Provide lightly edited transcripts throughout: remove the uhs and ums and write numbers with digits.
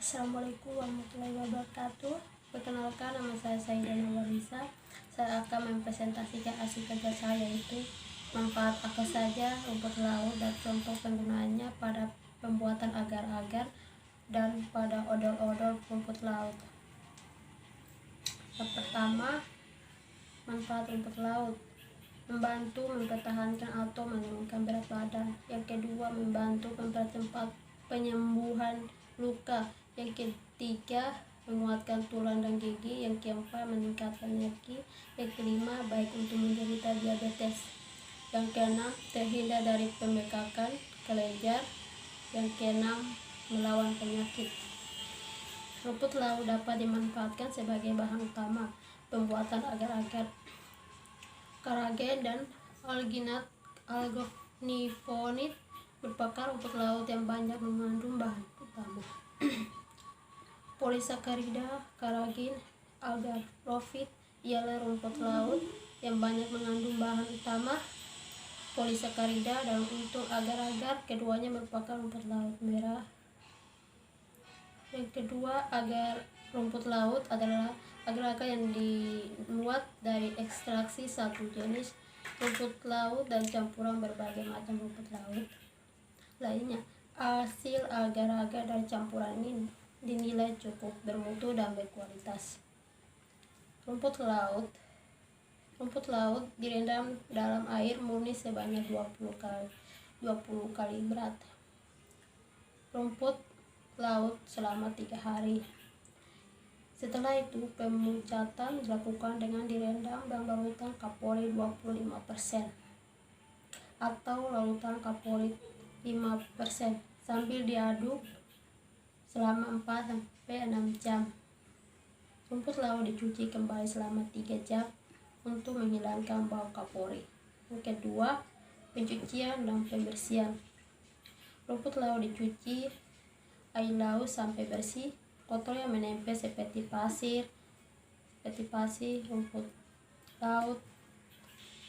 Assalamualaikum warahmatullahi wabarakatuh. Perkenalkan, nama saya Saidah Nawalisa. Saya akan mempresentasikan hasil kerja saya, yaitu manfaat apa saja rumput laut dan contoh penggunaannya pada pembuatan agar-agar dan pada odol-odol rumput laut. Yang pertama, manfaat rumput laut: membantu mempertahankan atau menurunkan berat badan. Yang kedua, membantu mempercepat penyembuhan luka. Yang ketiga, menguatkan tulang dan gigi. Yang keempat, meningkatkan energi. Yang kelima, baik untuk menderita diabetes. Yang keenam, terhindar dari pembengkakan kelenjar. Yang keenam, melawan penyakit. Rumput laut dapat dimanfaatkan sebagai bahan utama pembuatan agar-agar, kolagen dan alginat. Algonifonid merupakan rumput laut yang banyak mengandung bahan utama polisakarida. Kolagen agarofit ialah rumput laut yang banyak mengandung bahan utama polisakarida, dan untuk agar-agar keduanya merupakan rumput laut merah. Yang kedua, rumput laut adalah agar-agar yang dibuat dari ekstraksi satu jenis rumput laut dan campuran berbagai macam rumput laut lainnya. Hasil agar-agar dari campuran ini dinilai cukup bermutu dan berkualitas. Rumput laut direndam dalam air murni sebanyak 20 kali berat rumput laut selama 3 hari. Setelah itu, pemucatan dilakukan dengan direndam dan larutan kapuri 25% atau larutan kapuri 5% sambil diaduk selama 4-6 jam. Rumput laut dicuci kembali selama 3 jam untuk menghilangkan bau kapuri. Yang kedua, pencucian dan pembersihan. Rumput laut dicuci air laut sampai bersih. Kotor yang menempel seperti pasir, rumput laut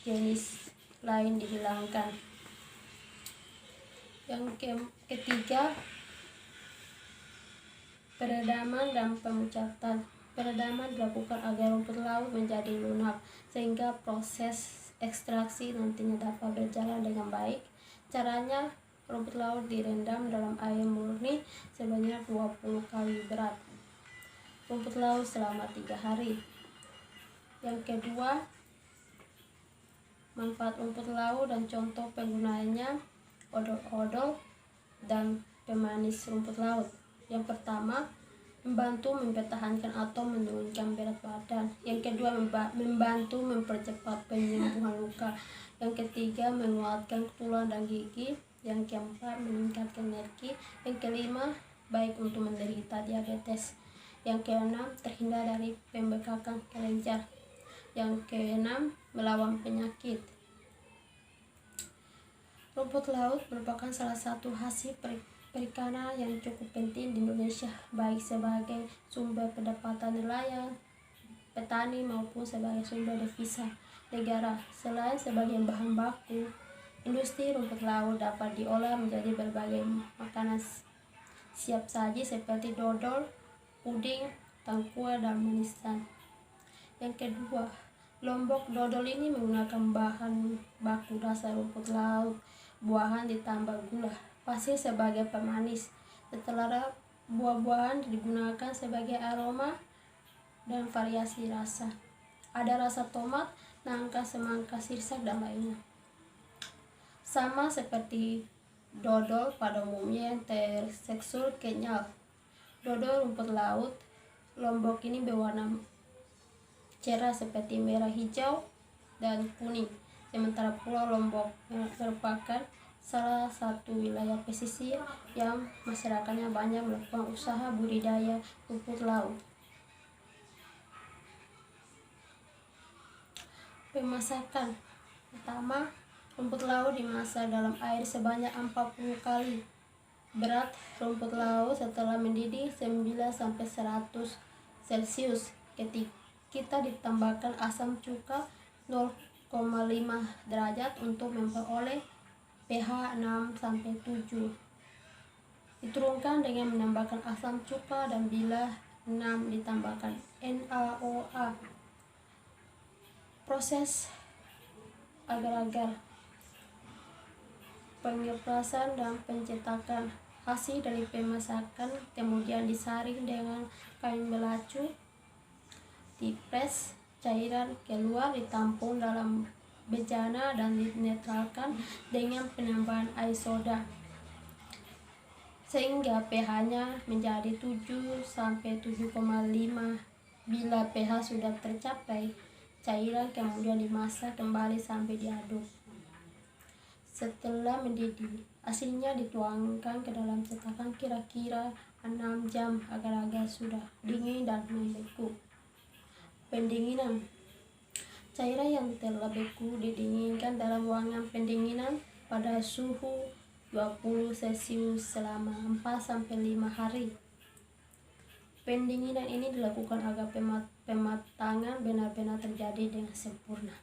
jenis lain dihilangkan. Yang ketiga, peredaman dan pemucatan. Peredaman dilakukan agar rumput laut menjadi lunak sehingga proses ekstraksi nantinya dapat berjalan dengan baik. Caranya, rumput laut direndam dalam air murni sebanyak 20 kali berat rumput laut selama 3 hari. Yang kedua, manfaat rumput laut dan contoh penggunaannya odol-odol dan pemanis rumput laut. Yang pertama, membantu mempertahankan atau menurunkan berat badan. Yang kedua, membantu mempercepat penyembuhan luka. Yang ketiga, menguatkan tulang dan gigi. Yang keempat, meningkatkan energi. Yang kelima, baik untuk menderita diabetes. Yang keenam, terhindar dari pembengkakan kelenjar. Yang keenam, melawan penyakit. Rumput laut merupakan salah satu hasil perikanan yang cukup penting di Indonesia, baik sebagai sumber pendapatan nelayan, petani, maupun sebagai sumber devisa negara. Selain sebagai bahan baku industri, rumput laut dapat diolah menjadi berbagai makanan siap saji seperti dodol, puding, tangkua, dan manisan. Yang kedua, lombok dodol ini menggunakan bahan baku dasar rumput laut, buahan ditambah gula pasir sebagai pemanis. Setelah buah-buahan digunakan sebagai aroma dan variasi rasa. Ada rasa tomat, nangka, semangka, sirsak, dan lainnya. Sama seperti dodol pada umumnya yang tekstur kenyal. Dodol rumput laut lombok ini berwarna cerah seperti merah, hijau, dan kuning. Sementara Pulau Lombok merupakan salah satu wilayah pesisir yang masyarakatnya banyak melakukan usaha budidaya rumput laut. Pemasakan. Pertama, rumput laut dimasak dalam air sebanyak 40 kali berat rumput laut setelah mendidih 9-100 Celcius. Kita ditambahkan asam cuka 0,5 derajat untuk memperoleh pH 6-7. Diturunkan dengan menambahkan asam cuka dan bila 6 ditambahkan NaOA. Proses agar-agar pengeprasan dan pencetakan hasil dari pemasakan kemudian disaring dengan kain belacu, dipres cairan keluar, ditampung dalam bejana dan dinetralkan dengan penambahan air soda sehingga pH-nya menjadi 7 sampai 7,5. Bila pH sudah tercapai, cairan kemudian dimasak kembali sampai diaduk. Setelah mendidih, hasilnya dituangkan ke dalam cetakan kira-kira 6 jam agar-agar sudah dingin dan membeku. Pendinginan. Cairan yang telah beku didinginkan dalam ruangan pendinginan pada suhu 20 Celcius selama 4-5 hari. Pendinginan ini dilakukan agar pematangan benar-benar terjadi dengan sempurna.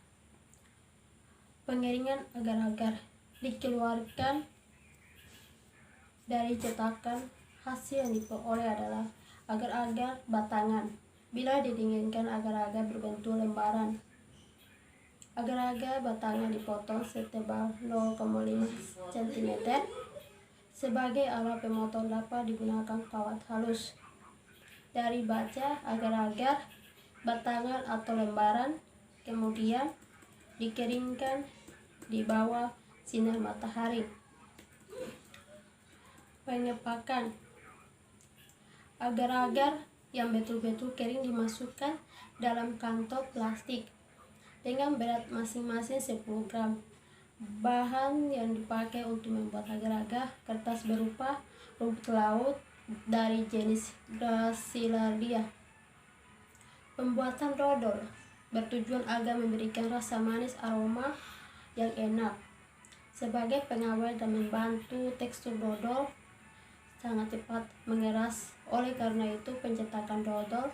Pengeringan agar-agar dikeluarkan dari cetakan. Hasil yang diperoleh adalah agar-agar batangan. Bila didinginkan, agar-agar berbentuk lembaran. Agar-agar batangan dipotong setebal 0,5 cm. Sebagai alat pemotong dapat digunakan kawat halus dari baja agar-agar batangan atau lembaran, kemudian dikeringkan di bawah sinar matahari. Pengepakan. Agar-agar yang betul-betul kering dimasukkan dalam kantong plastik dengan berat masing-masing 10 gram. Bahan yang dipakai untuk membuat agar-agar kertas berupa rumput laut dari jenis Gracilaria. Pembuatan dodol bertujuan agar memberikan rasa manis aroma yang enak. Sebagai pengawet dan membantu tekstur dodol sangat cepat mengeras. Oleh karena itu, pencetakan dodol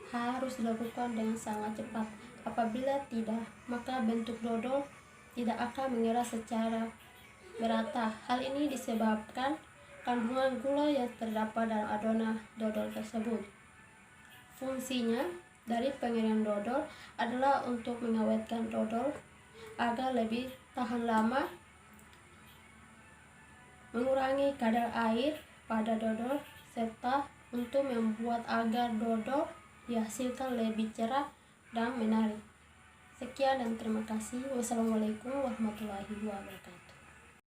harus dilakukan dengan sangat cepat. Apabila tidak, maka bentuk dodol tidak akan mengeras secara merata. Hal ini disebabkan kandungan gula yang terdapat dalam adonan dodol tersebut. Fungsinya dari pengeringan dodol adalah untuk mengawetkan dodol agar lebih tahan lama, mengurangi kadar air pada dodol, serta untuk membuat agar dodol dihasilkan lebih cerah dan menarik. Sekian dan terima kasih. Wassalamualaikum warahmatullahi wabarakatuh.